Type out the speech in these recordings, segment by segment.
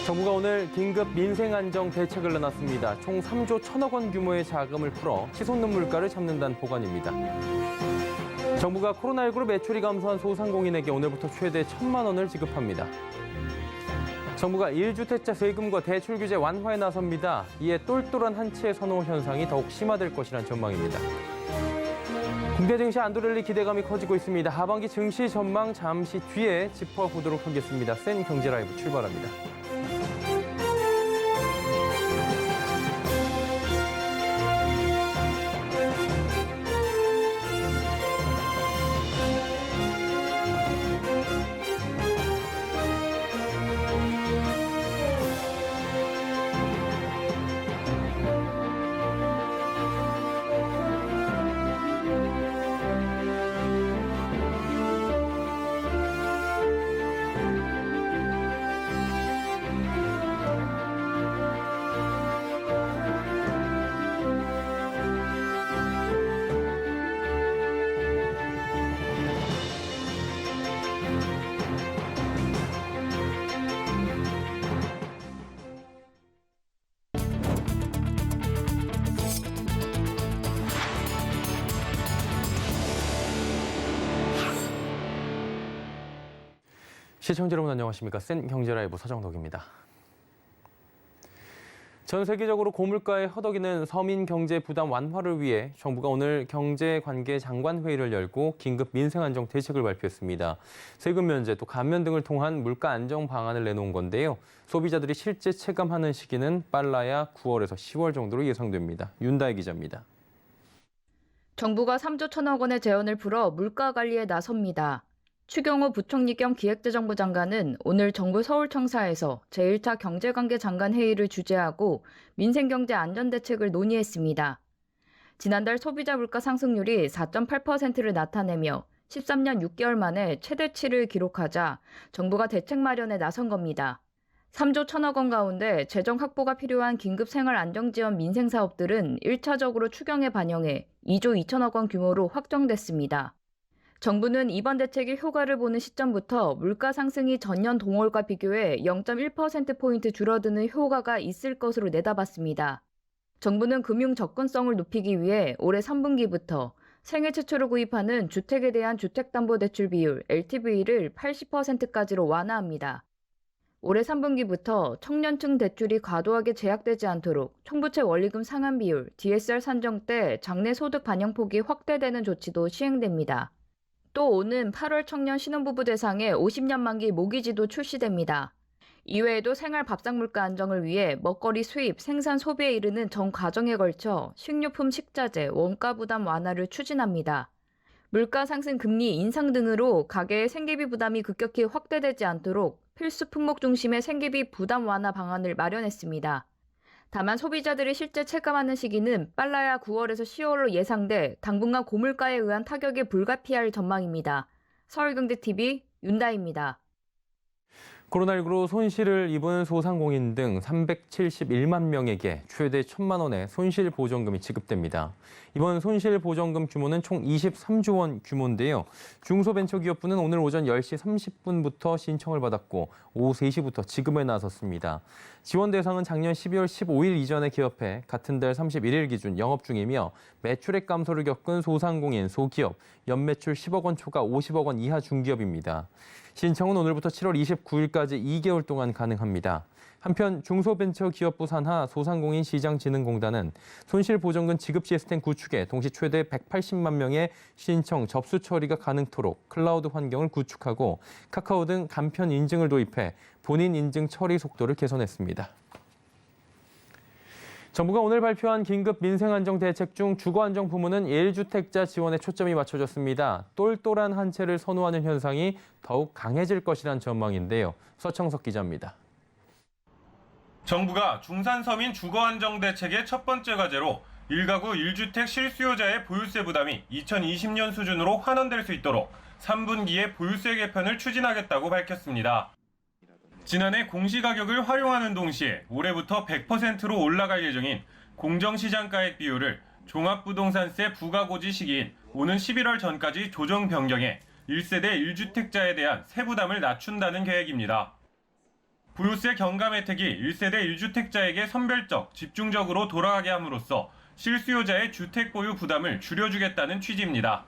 정부가 오늘 긴급 민생안정 대책을 내놨습니다. 총 3조 1천억 원 규모의 자금을 풀어 치솟는 물가를 잡는다는 보관입니다. 정부가 코로나19로 매출이 감소한 소상공인에게 오늘부터 최대 1천만 원을 지급합니다. 정부가 1주택자 세금과 대출 규제 완화에 나섭니다. 이에 똘똘한 한 채의 선호 현상이 더욱 심화될 것이란 전망입니다. 국내 증시 안도랠리 기대감이 커지고 있습니다. 하반기 증시 전망 잠시 뒤에 짚어보도록 하겠습니다. 센 경제 라이브 출발합니다. 시청자 여러분 안녕하십니까? 센 경제라이브 서정덕입니다. 전 세계적으로 고물가에 허덕이는 서민 경제 부담 완화를 위해 정부가 오늘 경제관계 장관회의를 열고 긴급 민생안정 대책을 발표했습니다. 세금 면제 또 감면 등을 통한 물가 안정 방안을 내놓은 건데요. 소비자들이 실제 체감하는 시기는 빨라야 9월에서 10월 정도로 예상됩니다. 윤다혜 기자입니다. 정부가 3조 1천억 원의 재원을 풀어 물가 관리에 나섭니다. 추경호 부총리 겸 기획재정부 장관은 오늘 정부 서울청사에서 제1차 경제관계 장관 회의를 주재하고 민생경제 안전대책을 논의했습니다. 지난달 소비자 물가 상승률이 4.8%를 나타내며 13년 6개월 만에 최대치를 기록하자 정부가 대책 마련에 나선 겁니다. 3조 1천억 원 가운데 재정 확보가 필요한 긴급 생활 안정지원 민생사업들은 1차적으로 추경에 반영해 2조 2천억 원 규모로 확정됐습니다. 정부는 이번 대책이 효과를 보는 시점부터 물가 상승이 전년 동월과 비교해 0.1%포인트 줄어드는 효과가 있을 것으로 내다봤습니다. 정부는 금융 접근성을 높이기 위해 올해 3분기부터 생애 최초로 구입하는 주택에 대한 주택담보대출 비율 LTV를 80%까지로 완화합니다. 올해 3분기부터 청년층 대출이 과도하게 제약되지 않도록 총부채 원리금 상환 비율 DSR 산정 때 장래 소득 반영폭이 확대되는 조치도 시행됩니다. 또 오는 8월 청년 신혼부부 대상의 50년 만기 모기지도 출시됩니다. 이외에도 생활 밥상 물가 안정을 위해 먹거리 수입, 생산 소비에 이르는 전 과정에 걸쳐 식료품, 식자재, 원가 부담 완화를 추진합니다. 물가 상승, 금리 인상 등으로 가계의 생계비 부담이 급격히 확대되지 않도록 필수 품목 중심의 생계비 부담 완화 방안을 마련했습니다. 다만 소비자들이 실제 체감하는 시기는 빨라야 9월에서 10월로 예상돼 당분간 고물가에 의한 타격에 불가피할 전망입니다. 서울경제TV 윤다희입니다. 코로나19로 손실을 입은 소상공인 등 371만 명에게 최대 1천만 원의 손실보전금이 지급됩니다. 이번 손실보전금 규모는 총 23조 원 규모인데요. 중소벤처기업부는 오늘 오전 10시 30분부터 신청을 받았고 오후 3시부터 지급에 나섰습니다. 지원 대상은 작년 12월 15일 이전에 기업해 같은 달 31일 기준 영업 중이며 매출액 감소를 겪은 소상공인, 소기업, 연매출 10억 원 초과 50억 원 이하 중기업입니다. 신청은 오늘부터 7월 29일까지 2개월 동안 가능합니다. 한편 중소벤처기업부 산하 소상공인 시장진흥공단은 손실보전금 지급 시스템 구축에 동시 최대 180만 명의 신청, 접수 처리가 가능토록 클라우드 환경을 구축하고 카카오 등 간편 인증을 도입해 본인 인증 처리 속도를 개선했습니다. 정부가 오늘 발표한 긴급 민생안정 대책 중 주거안정 부문은 1주택자 지원에 초점이 맞춰졌습니다. 똘똘한 한 채를 선호하는 현상이 더욱 강해질 것이란 전망인데요. 서청석 기자입니다. 정부가 중산서민 주거안정 대책의 첫 번째 과제로 1가구 1주택 실수요자의 보유세 부담이 2020년 수준으로 환원될 수 있도록 3분기에 보유세 개편을 추진하겠다고 밝혔습니다. 지난해 공시가격을 활용하는 동시에 올해부터 100%로 올라갈 예정인 공정시장가액 비율을 종합부동산세 부과고지 시기인 오는 11월 전까지 조정 변경해 1세대 1주택자에 대한 세부담을 낮춘다는 계획입니다. 보유세 경감 혜택이 1세대 1주택자에게 선별적, 집중적으로 돌아가게 함으로써 실수요자의 주택 보유 부담을 줄여주겠다는 취지입니다.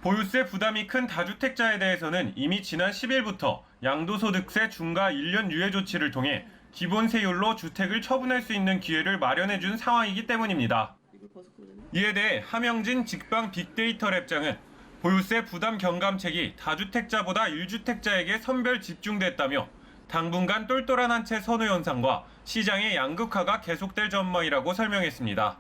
보유세 부담이 큰 다주택자에 대해서는 이미 지난 10일부터 양도소득세 중과 1년 유예 조치를 통해 기본 세율로 주택을 처분할 수 있는 기회를 마련해준 상황이기 때문입니다. 이에 대해 함영진 직방 빅데이터 랩장은 보유세 부담 경감책이 다주택자보다 1주택자에게 선별 집중됐다며 당분간 똘똘한 한 채 선호 현상과 시장의 양극화가 계속될 전망이라고 설명했습니다.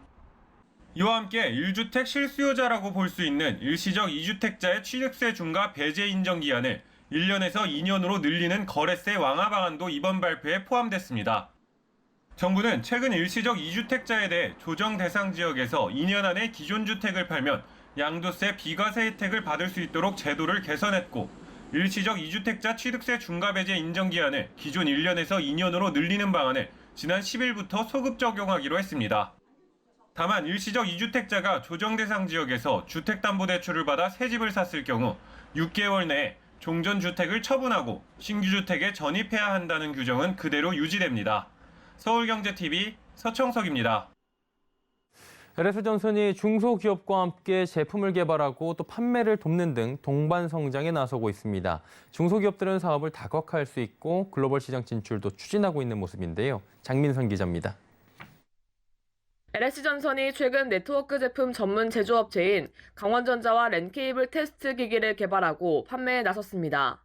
이와 함께 1주택 실수요자라고 볼 수 있는 일시적 2주택자의 취득세 중과 배제 인정 기한을 1년에서 2년으로 늘리는 거래세 완화 방안도 이번 발표에 포함됐습니다. 정부는 최근 일시적 2주택자에 대해 조정 대상 지역에서 2년 안에 기존 주택을 팔면 양도세 비과세 혜택을 받을 수 있도록 제도를 개선했고 일시적 2주택자 취득세 중과 배제 인정 기한을 기존 1년에서 2년으로 늘리는 방안을 지난 10일부터 소급 적용하기로 했습니다. 다만 일시적 2주택자가 조정 대상 지역에서 주택담보대출을 받아 새 집을 샀을 경우 6개월 내에 종전주택을 처분하고 신규 주택에 전입해야 한다는 규정은 그대로 유지됩니다. 서울경제TV 서청석입니다. LS전선이 중소기업과 함께 제품을 개발하고 또 판매를 돕는 등 동반 성장에 나서고 있습니다. 중소기업들은 사업을 다각화할 수 있고 글로벌 시장 진출도 추진하고 있는 모습인데요. 장민선 기자입니다. LS전선이 최근 네트워크 제품 전문 제조업체인 강원전자와 랜케이블 테스트 기기를 개발하고 판매에 나섰습니다.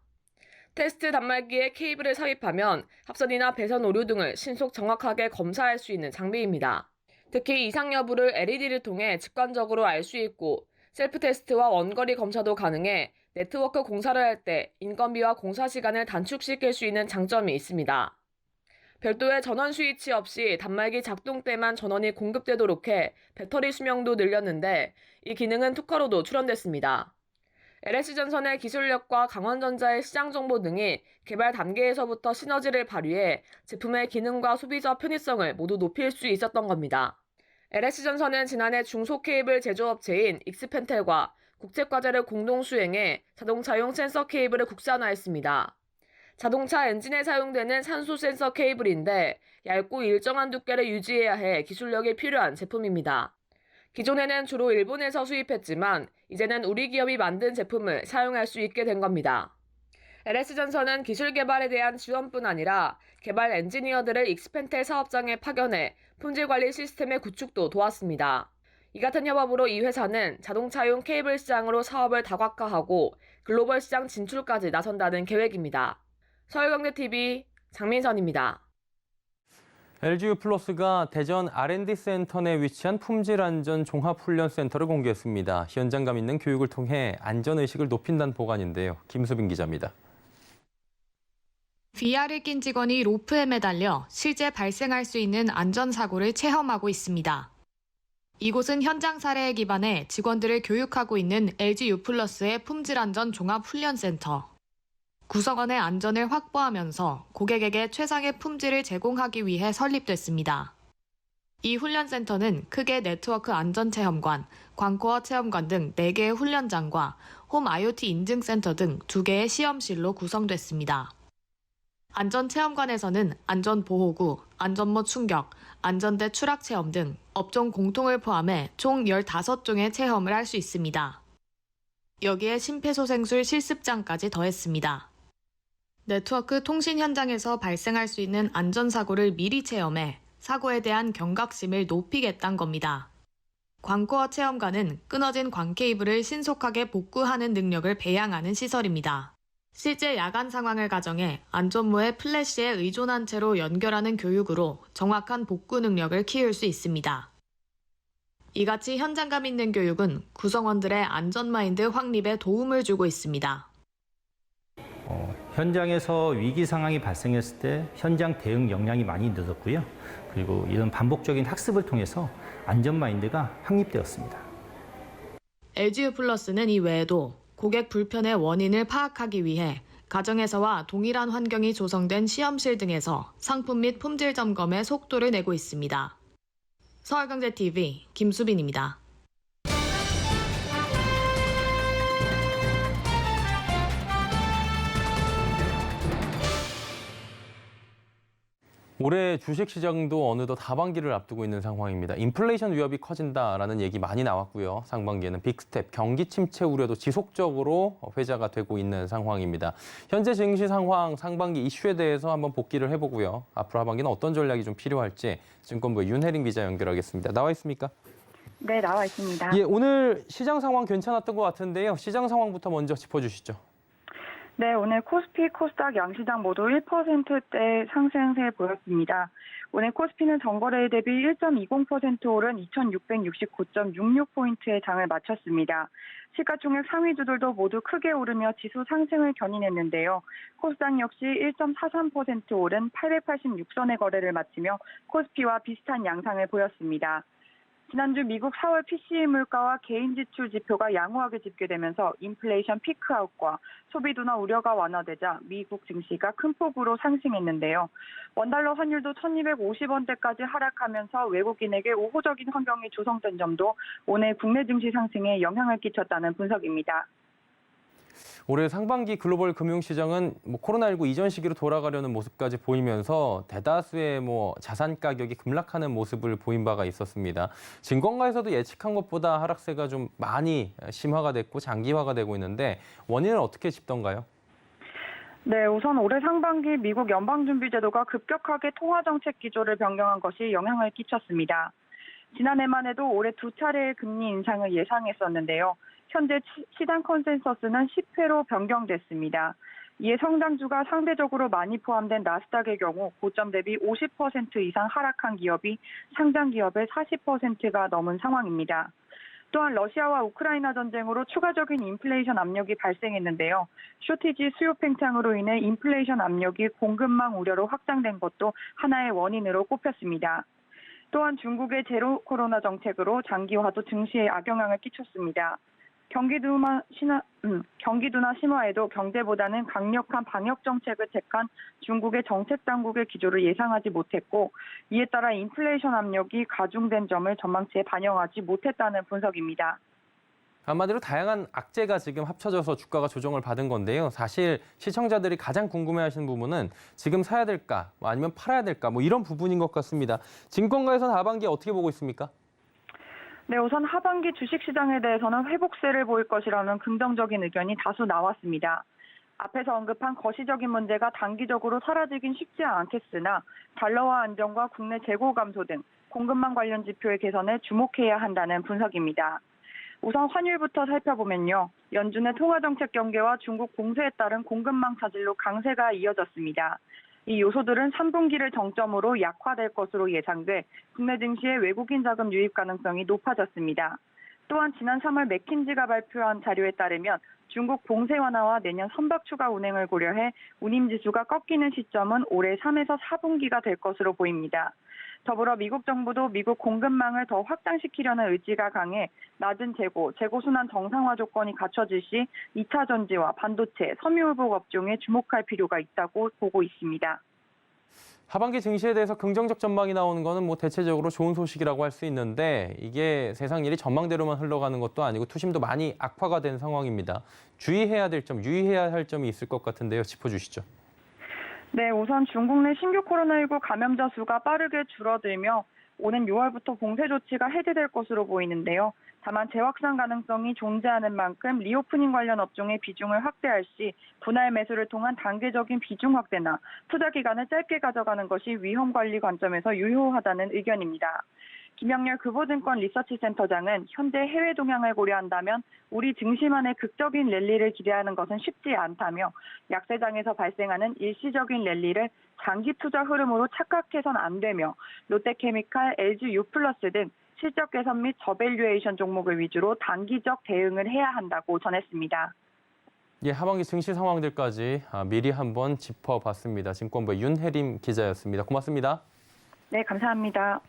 테스트 단말기에 케이블을 삽입하면 합선이나 배선 오류 등을 신속 정확하게 검사할 수 있는 장비입니다. 특히 이상 여부를 LED를 통해 직관적으로 알 수 있고 셀프 테스트와 원거리 검사도 가능해 네트워크 공사를 할 때 인건비와 공사 시간을 단축시킬 수 있는 장점이 있습니다. 별도의 전원 스위치 없이 단말기 작동 때만 전원이 공급되도록 해 배터리 수명도 늘렸는데 이 기능은 특허로도 출원됐습니다. LS전선의 기술력과 강원전자의 시장 정보 등이 개발 단계에서부터 시너지를 발휘해 제품의 기능과 소비자 편의성을 모두 높일 수 있었던 겁니다. LS전선은 지난해 중소케이블 제조업체인 익스펜텔과 국책과제를 공동 수행해 자동차용 센서 케이블을 국산화했습니다. 자동차 엔진에 사용되는 산소 센서 케이블인데 얇고 일정한 두께를 유지해야 해 기술력이 필요한 제품입니다. 기존에는 주로 일본에서 수입했지만 이제는 우리 기업이 만든 제품을 사용할 수 있게 된 겁니다. LS전선은 기술 개발에 대한 지원뿐 아니라 개발 엔지니어들을 익스펜텔 사업장에 파견해 품질 관리 시스템의 구축도 도왔습니다. 이 같은 협업으로 이 회사는 자동차용 케이블 시장으로 사업을 다각화하고 글로벌 시장 진출까지 나선다는 계획입니다. 서울경제TV 장민선입니다. LGU 플러스가 대전 R&D 센터 내 위치한 품질안전 종합훈련센터를 공개했습니다. 현장감 있는 교육을 통해 안전의식을 높인다는 보관인데요. 김수빈 기자입니다. VR을 낀 직원이 로프에 매달려 실제 발생할 수 있는 안전사고를 체험하고 있습니다. 이곳은 현장 사례에 기반해 직원들을 교육하고 있는 LGU 플러스의 품질안전 종합훈련센터. 구성원의 안전을 확보하면서 고객에게 최상의 품질을 제공하기 위해 설립됐습니다. 이 훈련센터는 크게 네트워크 안전체험관, 광코어 체험관 등 4개의 훈련장과 홈 IoT 인증센터 등 2개의 시험실로 구성됐습니다. 안전체험관에서는 안전보호구, 안전모 충격, 안전대 추락체험 등 업종 공통을 포함해 총 15종의 체험을 할 수 있습니다. 여기에 심폐소생술 실습장까지 더했습니다. 네트워크 통신 현장에서 발생할 수 있는 안전사고를 미리 체험해 사고에 대한 경각심을 높이겠다는 겁니다. 광코어 체험관은 끊어진 광 케이블을 신속하게 복구하는 능력을 배양하는 시설입니다. 실제 야간 상황을 가정해 안전모의 플래시에 의존한 채로 연결하는 교육으로 정확한 복구 능력을 키울 수 있습니다. 이같이 현장감 있는 교육은 구성원들의 안전마인드 확립에 도움을 주고 있습니다. 현장에서 위기 상황이 발생했을 때 현장 대응 역량이 많이 늘었고요. 그리고 이런 반복적인 학습을 통해서 안전마인드가 확립되었습니다. LGU 플러스는 이 외에도 고객 불편의 원인을 파악하기 위해 가정에서와 동일한 환경이 조성된 시험실 등에서 상품 및 품질 점검의 속도를 내고 있습니다. 서울경제TV 김수빈입니다. 올해 주식시장도 어느덧 하반기를 앞두고 있는 상황입니다. 인플레이션 위협이 커진다라는 얘기 많이 나왔고요. 상반기에는 빅스텝, 경기 침체 우려도 지속적으로 회자가 되고 있는 상황입니다. 현재 증시 상황, 상반기 이슈에 대해서 한번 복기를 해보고요. 앞으로 하반기는 어떤 전략이 좀 필요할지 증권부의 윤혜림 기자 연결하겠습니다. 나와 있습니까? 네, 나와 있습니다. 예, 오늘 시장 상황 괜찮았던 것 같은데요. 시장 상황부터 먼저 짚어주시죠. 네, 오늘 코스피, 코스닥 양시장 모두 1%대 상승세 보였습니다. 오늘 코스피는 전거래일 대비 1.20% 오른 2,669.66포인트의 장을 마쳤습니다. 시가총액 상위주들도 모두 크게 오르며 지수 상승을 견인했는데요. 코스닥 역시 1.43% 오른 886선의 거래를 마치며 코스피와 비슷한 양상을 보였습니다. 지난주 미국 4월 PCE 물가와 개인 지출 지표가 양호하게 집계되면서 인플레이션 피크아웃과 소비 둔화 우려가 완화되자 미국 증시가 큰 폭으로 상승했는데요. 원달러 환율도 1,250원대까지 하락하면서 외국인에게 우호적인 환경이 조성된 점도 오늘 국내 증시 상승에 영향을 끼쳤다는 분석입니다. 올해 상반기 글로벌 금융시장은 코로나19 이전 시기로 돌아가려는 모습까지 보이면서 대다수의 자산 가격이 급락하는 모습을 보인 바가 있었습니다. 증권가에서도 예측한 것보다 하락세가 좀 많이 심화가 됐고 장기화가 되고 있는데 원인은 어떻게 짚던가요? 네, 우선 올해 상반기 미국 연방준비제도가 급격하게 통화정책 기조를 변경한 것이 영향을 끼쳤습니다. 지난해만 해도 올해 2차례의 금리 인상을 예상했었는데요. 현재 시장 컨센서스는 10회로 변경됐습니다. 이에 성장주가 상대적으로 많이 포함된 나스닥의 경우 고점 대비 50% 이상 하락한 기업이 상장 기업의 40%가 넘은 상황입니다. 또한 러시아와 우크라이나 전쟁으로 추가적인 인플레이션 압력이 발생했는데요. 쇼티지 수요 팽창으로 인해 인플레이션 압력이 공급망 우려로 확장된 것도 하나의 원인으로 꼽혔습니다. 또한 중국의 제로 코로나 정책으로 장기화도 증시에 악영향을 끼쳤습니다. 경기 둔화 심화에도 경제보다는 강력한 방역 정책을 택한 중국의 정책 당국의 기조를 예상하지 못했고 이에 따라 인플레이션 압력이 가중된 점을 전망치에 반영하지 못했다는 분석입니다. 한마디로 다양한 악재가 지금 합쳐져서 주가가 조정을 받은 건데요. 사실 시청자들이 가장 궁금해하시는 부분은 지금 사야 될까 아니면 팔아야 될까 이런 부분인 것 같습니다. 증권가에서는 하반기에 어떻게 보고 있습니까? 네, 우선 하반기 주식시장에 대해서는 회복세를 보일 것이라는 긍정적인 의견이 다수 나왔습니다. 앞에서 언급한 거시적인 문제가 단기적으로 사라지긴 쉽지 않겠으나 달러화 안정과 국내 재고 감소 등 공급망 관련 지표의 개선에 주목해야 한다는 분석입니다. 우선 환율부터 살펴보면요. 연준의 통화정책 경계와 중국 공세에 따른 공급망 차질로 강세가 이어졌습니다. 이 요소들은 3분기를 정점으로 약화될 것으로 예상돼 국내 증시의 외국인 자금 유입 가능성이 높아졌습니다. 또한 지난 3월 맥킨지가 발표한 자료에 따르면 중국 봉쇄 완화와 내년 선박 추가 운행을 고려해 운임지수가 꺾이는 시점은 올해 3에서 4분기가 될 것으로 보입니다. 더불어 미국 정부도 미국 공급망을 더 확장시키려는 의지가 강해 낮은 재고 순환 정상화 조건이 갖춰질 시 2차 전지와 반도체, 섬유회복 업종에 주목할 필요가 있다고 보고 있습니다. 하반기 증시에 대해서 긍정적 전망이 나오는 거는 대체적으로 좋은 소식이라고 할 수 있는데 이게 세상 일이 전망대로만 흘러가는 것도 아니고 투심도 많이 악화가 된 상황입니다. 주의해야 될 점, 유의해야 할 점이 있을 것 같은데요. 짚어주시죠. 네, 우선 중국 내 신규 코로나19 감염자 수가 빠르게 줄어들며 오는 6월부터 봉쇄 조치가 해제될 것으로 보이는데요. 다만 재확산 가능성이 존재하는 만큼 리오프닝 관련 업종의 비중을 확대할 시 분할 매수를 통한 단계적인 비중 확대나 투자 기간을 짧게 가져가는 것이 위험 관리 관점에서 유효하다는 의견입니다. 김영렬 금호증권 리서치센터장은 현재 해외 동향을 고려한다면 우리 증시만의 극적인 랠리를 기대하는 것은 쉽지 않다며 약세장에서 발생하는 일시적인 랠리를 장기 투자 흐름으로 착각해선 안 되며 롯데케미칼, LG U+플러스 등 실적 개선 및 저밸류에이션 종목을 위주로 단기적 대응을 해야 한다고 전했습니다. 예, 하반기 증시 상황들까지 미리 한번 짚어봤습니다. 증권부의 윤혜림 기자였습니다. 고맙습니다. 네, 감사합니다.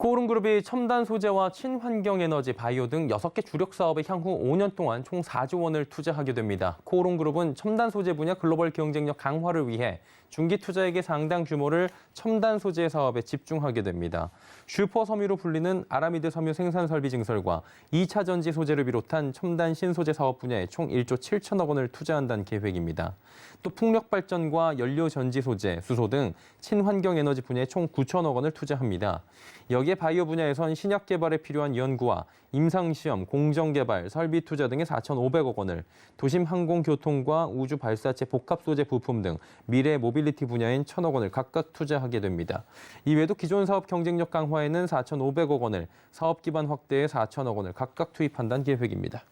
코오름그룹이 첨단 소재와 친환경 에너지, 바이오 등 6개 주력 사업에 향후 5년 동안 총 4조 원을 투자하게 됩니다. 코오름그룹은 첨단 소재 분야 글로벌 경쟁력 강화를 위해 중기 투자액의 상당 규모를 첨단 소재 사업에 집중하게 됩니다. 슈퍼 섬유로 불리는 아라미드 섬유 생산 설비 증설과 2차 전지 소재를 비롯한 첨단 신소재 사업 분야에 총 1조 7천억 원을 투자한다는 계획입니다. 또 풍력 발전과 연료 전지 소재, 수소 등 친환경 에너지 분야에 총 9천억 원을 투자합니다. 여기에 바이오 분야에선 신약 개발에 필요한 연구와 임상시험, 공정개발, 설비 투자 등의 4,500억 원을, 도심 항공교통과 우주 발사체 복합 소재 부품 등 미래 모빌리티 분야엔 1,000억 원을 각각 투자하게 됩니다. 이외에도 기존 사업 경쟁력 강화에는 4,500억 원을, 사업 기반 확대에 4,000억 원을 각각 투입한다는 계획입니다.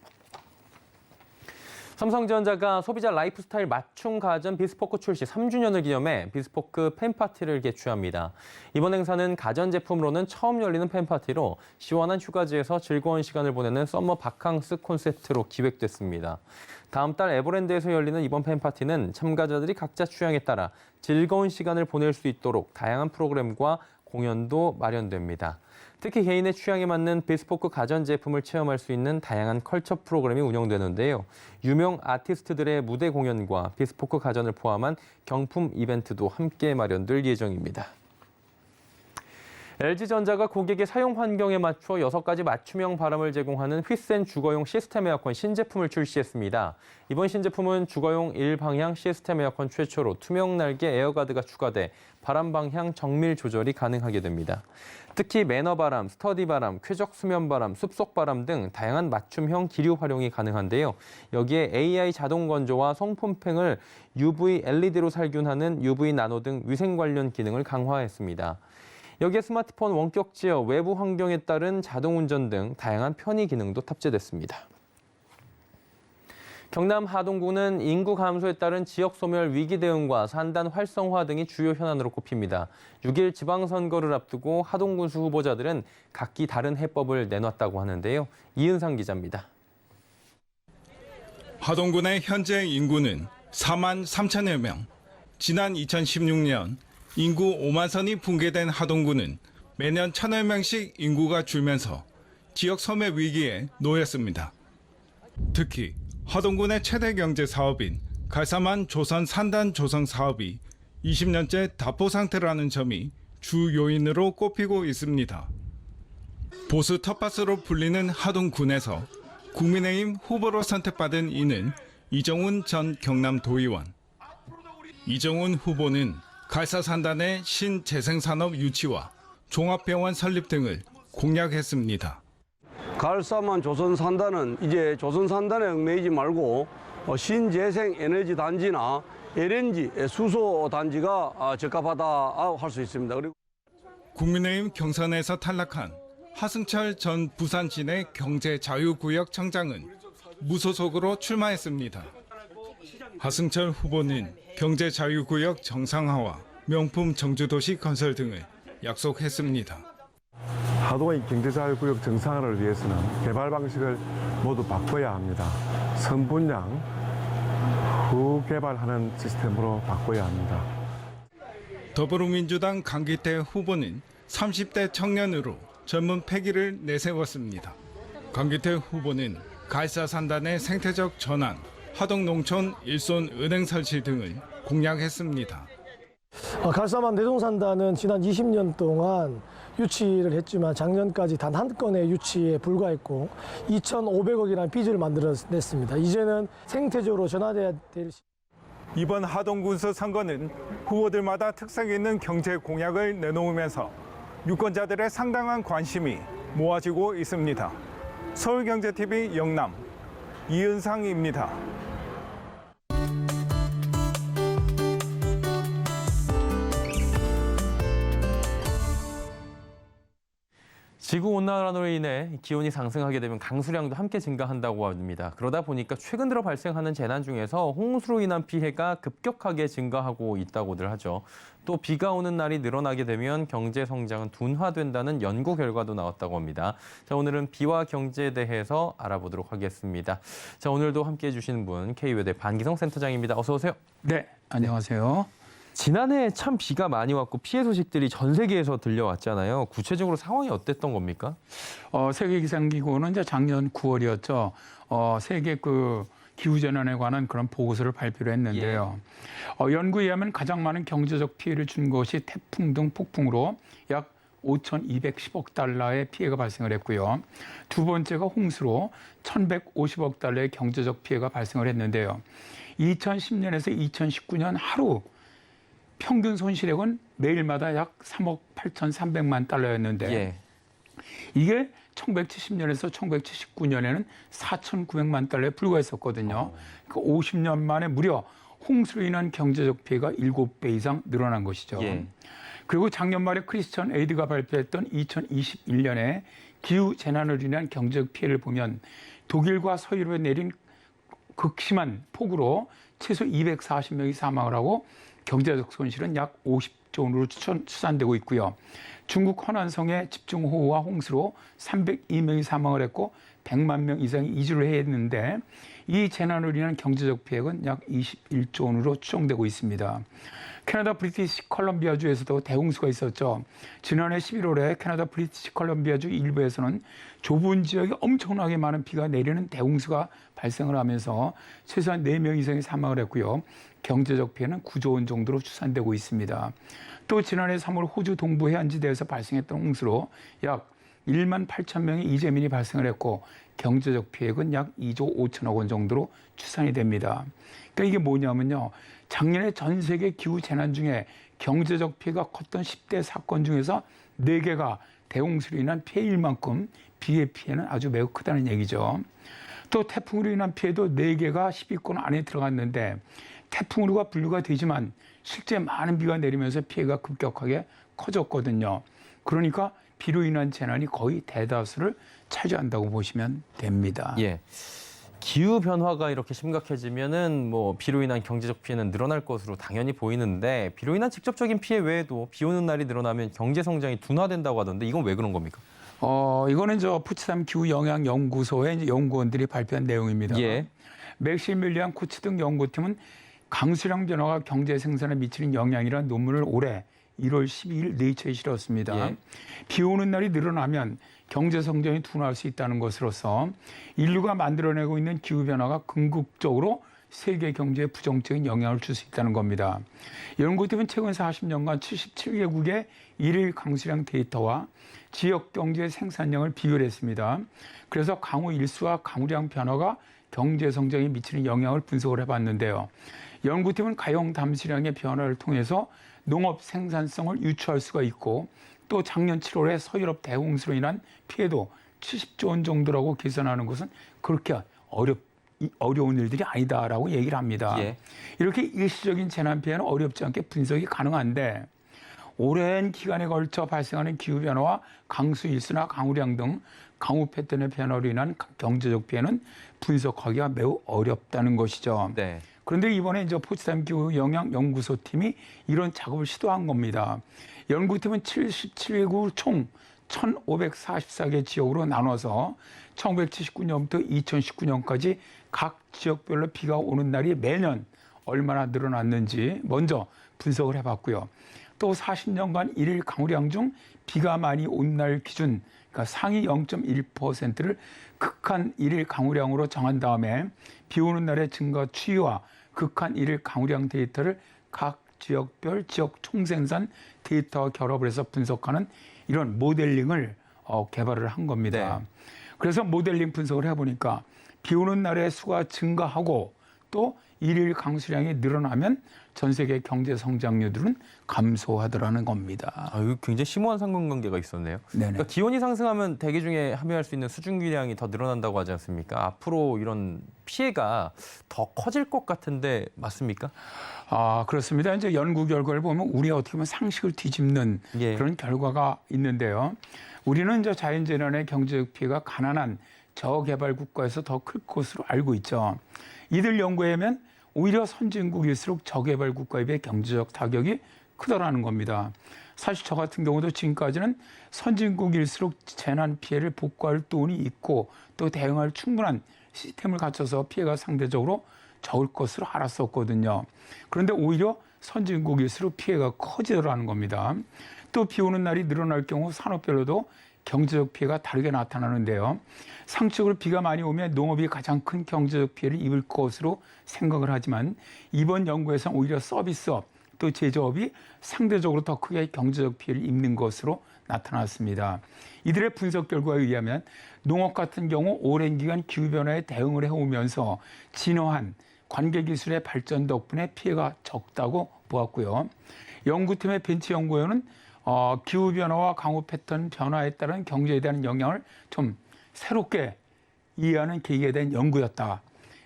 삼성전자가 소비자 라이프스타일 맞춤 가전 비스포크 출시 3주년을 기념해 비스포크 팬파티를 개최합니다. 이번 행사는 가전제품으로는 처음 열리는 팬파티로 시원한 휴가지에서 즐거운 시간을 보내는 썸머 바캉스 콘셉트로 기획됐습니다. 다음 달 에버랜드에서 열리는 이번 팬파티는 참가자들이 각자 취향에 따라 즐거운 시간을 보낼 수 있도록 다양한 프로그램과 공연도 마련됩니다. 특히 개인의 취향에 맞는 비스포크 가전제품을 체험할 수 있는 다양한 컬처 프로그램이 운영되는데요. 유명 아티스트들의 무대 공연과 비스포크 가전을 포함한 경품 이벤트도 함께 마련될 예정입니다. LG전자가 고객의 사용 환경에 맞춰 6가지 맞춤형 바람을 제공하는 휘센 주거용 시스템 에어컨 신제품을 출시했습니다. 이번 신제품은 주거용 일방향 시스템 에어컨 최초로 투명 날개 에어가드가 추가돼 바람 방향 정밀 조절이 가능하게 됩니다. 특히 매너 바람, 스터디 바람, 쾌적 수면 바람, 습속 바람 등 다양한 맞춤형 기류 활용이 가능한데요. 여기에 AI 자동 건조와 송풍팽을 UV LED로 살균하는 UV 나노 등 위생 관련 기능을 강화했습니다. 여기에 스마트폰 원격 제어, 외부 환경에 따른 자동 운전 등 다양한 편의 기능도 탑재됐습니다. 경남 하동군은 인구 감소에 따른 지역 소멸 위기 대응과 산단 활성화 등이 주요 현안으로 꼽힙니다. 6일 지방선거를 앞두고 하동군수 후보자들은 각기 다른 해법을 내놨다고 하는데요. 이은상 기자입니다. 하동군의 현재 인구는 4만 3천여 명. 지난 2016년 인구 5만 선이 붕괴된 하동군은 매년 1,000여 명씩 인구가 줄면서 지역 소멸 위기에 놓였습니다. 특히 하동군의 최대 경제 사업인 갈사만 조선 산단 조성 사업이 20년째 답보 상태라는 점이 주 요인으로 꼽히고 있습니다. 보수 텃밭으로 불리는 하동군에서 국민의힘 후보로 선택받은 이는 이정훈 전 경남도의원. 이정훈 후보는 갈사산단의 신재생산업 유치와 종합병원 설립 등을 공약했습니다. 갈사만 조선산단은 이제 조선산단에 얽매이지 말고 신재생 에너지 단지나 LNG 수소 단지가 적합하다 할 수 있습니다. 그리고 국민의힘 경선에서 탈락한 하승철 전 부산시내 경제자유구역 청장은 무소속으로 출마했습니다. 하승철 후보는 경제자유구역 정상화와 명품 정주도시 건설 등을 약속했습니다. 하동의 경제자유구역 정상화를 위해서는 개발 방식을 모두 바꿔야 합니다. 선분양, 후개발하는 시스템으로 바꿔야 합니다. 더불어민주당 강기태 후보는 30대 청년으로 젊은 패기를 내세웠습니다. 강기태 후보는 갈사산단의 생태적 전환, 하동농촌 일손 은행 설치 등을 공약했습니다. 갈사만 내동산단은 지난 20년 동안 유치를 했지만 작년까지 단 한 건의 유치에 불과했고 2,500억이라는 빚을 만들어냈습니다. 이제는 생태적으로 전환돼야 될 이번 하동군수 선거는 후보들마다 특색 있는 경제 공약을 내놓으면서 유권자들의 상당한 관심이 모아지고 있습니다. 서울경제TV 영남 이은상입니다. 지구온난화로 인해 기온이 상승하게 되면 강수량도 함께 증가한다고 합니다. 그러다 보니까 최근 들어 발생하는 재난 중에서 홍수로 인한 피해가 급격하게 증가하고 있다고들 하죠. 또 비가 오는 날이 늘어나게 되면 경제 성장은 둔화된다는 연구 결과도 나왔다고 합니다. 자, 오늘은 비와 경제에 대해서 알아보도록 하겠습니다. 자, 오늘도 함께해 주시는 분 K외대 반기성 센터장입니다. 어서 오세요. 네, 안녕하세요. 지난해 참 비가 많이 왔고 피해 소식들이 전 세계에서 들려왔잖아요. 구체적으로 상황이 어땠던 겁니까? 세계기상기구는 이제 작년 9월이었죠. 세계 그 기후재난에 관한 그런 보고서를 발표를 했는데요. 연구에 의하면 가장 많은 경제적 피해를 준 것이 태풍 등 폭풍으로 약 5,210억 달러의 피해가 발생을 했고요. 두 번째가 홍수로 1,150억 달러의 경제적 피해가 발생을 했는데요. 2010년에서 2019년 하루 평균 손실액은 매일마다 약 3억 8,300만 달러였는데 이게 1970년에서 1979년에는 4,900만 달러에 불과했었거든요. 그러니까 50년 만에 무려 홍수로 인한 경제적 피해가 7배 이상 늘어난 것이죠. 그리고 작년 말에 크리스천 에이드가 발표했던 2021년에 기후 재난으로 인한 경제적 피해를 보면 독일과 서유럽에 내린 극심한 폭우로 최소 240명이 사망을 하고 경제적 손실은 약 50조 원으로 추산되고 있고요. 중국 허난성의 집중호우와 홍수로 302명이 사망을 했고 100만 명 이상이 이주를 해야 했는데 이 재난으로 인한 경제적 피해는 약 21조 원으로 추정되고 있습니다. 캐나다 브리티시 컬럼비아주에서도 대홍수가 있었죠. 지난해 11월에 캐나다 브리티시 컬럼비아주 일부에서는 좁은 지역에 엄청나게 많은 비가 내리는 대홍수가 발생을 하면서 최소한 4명 이상이 사망을 했고요. 경제적 피해는 9조 원 정도로 추산되고 있습니다. 또 지난해 3월 호주 동부 해안지대에서 발생했던 홍수로 약 1만 8천 명의 이재민이 발생을 했고 경제적 피해액은 약 2조 5천억 원 정도로 추산이 됩니다. 그러니까 이게 뭐냐면요. 작년에 전 세계 기후 재난 중에 경제적 피해가 컸던 10대 사건 중에서 4개가 대홍수로 인한 피해일 만큼 비의 피해는 아주 매우 크다는 얘기죠. 또 태풍으로 인한 피해도 4개가 10위권 안에 들어갔는데 태풍으로가 분류가 되지만 실제 많은 비가 내리면서 피해가 급격하게 커졌거든요. 그러니까 비로 인한 재난이 거의 대다수를 차지한다고 보시면 됩니다. 기후 변화가 이렇게 심각해지면은 뭐 비로 인한 경제적 피해는 늘어날 것으로 당연히 보이는데 비로 인한 직접적인 피해 외에도 비 오는 날이 늘어나면 경제 성장이 둔화된다고 하던데 이건 왜 그런 겁니까? 이거는 포츠담 기후 영향 연구소의 이제 연구원들이 발표한 내용입니다. 맥시밀리안 코츠 등 연구팀은 강수량 변화가 경제 생산에 미치는 영향이라는 논문을 올해 1월 12일 네이처에 실었습니다. 비 오는 날이 늘어나면 경제 성장이 둔화할 수 있다는 것으로서 인류가 만들어내고 있는 기후변화가 궁극적으로 세계 경제에 부정적인 영향을 줄 수 있다는 겁니다. 연구팀은 최근 40년간 77개국의 일일 강수량 데이터와 지역 경제 생산량을 비교를 했습니다. 그래서 강우 일수와 강우량 변화가 경제 성장에 미치는 영향을 분석을 해봤는데요. 연구팀은 가용 담수량의 변화를 통해서 농업 생산성을 유추할 수가 있고 또 작년 7월에 서유럽 대홍수로 인한 피해도 70조 원 정도라고 계산하는 것은 그렇게 어려운 일들이 아니다라고 얘기를 합니다. 이렇게 일시적인 재난 피해는 어렵지 않게 분석이 가능한데 오랜 기간에 걸쳐 발생하는 기후변화와 강수 일수나 강우량 등 강우 패턴의 변화로 인한 경제적 피해는 분석하기가 매우 어렵다는 것이죠. 그런데 이번에 포츠담 기후 영향 연구소 팀이 이런 작업을 시도한 겁니다. 연구팀은 77개국 총 1,544개 지역으로 나눠서 1979년부터 2019년까지 각 지역별로 비가 오는 날이 매년 얼마나 늘어났는지 먼저 분석을 해봤고요. 또 40년간 일일 강우량 중 비가 많이 온 날 기준 그러니까 상위 0.1%를 극한 일일 강우량으로 정한 다음에 비 오는 날의 증가 추이와 극한 일일 강우량 데이터를 각 지역별 지역 총생산 데이터와 결합을 해서 분석하는 이런 모델링을 개발을 한 겁니다. 그래서 모델링 분석을 해보니까 비 오는 날의 수가 증가하고 또 일일 강수량이 늘어나면 전 세계 경제 성장률들은 감소하더라는 겁니다. 이거 굉장히 심오한 상관관계가 있었네요. 그러니까 기온이 상승하면 대기 중에 함유할 수 있는 수증기량이 더 늘어난다고 하지 않습니까? 앞으로 이런 피해가 더 커질 것 같은데 맞습니까? 그렇습니다. 이제 연구 결과를 보면 우리가 어떻게 보면 상식을 뒤집는 그런 결과가 있는데요. 우리는 이제 자연재난의 경제적 피해가 가난한 저개발 국가에서 더 클 것으로 알고 있죠. 이들 연구에 의하면 오히려 선진국일수록 저개발 국가에 비해 경제적 타격이 크다라는 겁니다. 사실 저 같은 경우도 지금까지는 선진국일수록 재난 피해를 복구할 돈이 있고 또 대응할 충분한 시스템을 갖춰서 피해가 상대적으로 적을 것으로 알았었거든요. 그런데 오히려 선진국일수록 피해가 커지더라는 겁니다. 또 비 오는 날이 늘어날 경우 산업별로도 경제적 피해가 다르게 나타나는데요. 상식적으로 비가 많이 오면 농업이 가장 큰 경제적 피해를 입을 것으로 생각을 하지만 이번 연구에서는 오히려 서비스업 또 제조업이 상대적으로 더 크게 경제적 피해를 입는 것으로 나타났습니다. 이들의 분석 결과에 의하면 농업 같은 경우 오랜 기간 기후변화에 대응을 해오면서 진화한 관계기술의 발전 덕분에 피해가 적다고 보았고요. 연구팀의 벤치 연구원은 기후변화와 강우 패턴 변화에 따른 경제에 대한 영향을 좀 새롭게 이해하는 계기에 대한 연구였다.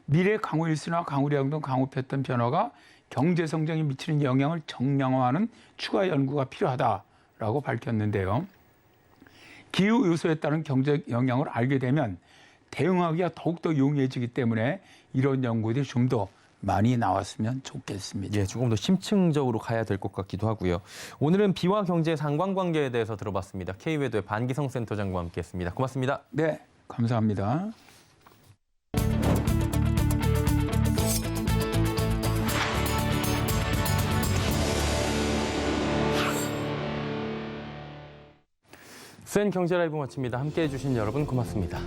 미래 강우 일수나 강우량 등 강우 패턴 변화가 경제 성장에 미치는 영향을 정량화하는 추가 연구가 필요하다라고 밝혔는데요. 기후 요소에 따른 경제적 영향을 알게 되면 대응하기가 더욱더 용이해지기 때문에 이런 연구들이 좀 더 많이 나왔으면 좋겠습니다. 예, 조금 더 심층적으로 가야 될 것 같기도 하고요. 오늘은 비와 경제 상관관계에 대해서 들어봤습니다. K외도의 반기성 센터장과 함께했습니다. 고맙습니다. 네, 감사합니다. 센 경제 라이브 마칩니다. 함께해 주신 여러분 고맙습니다.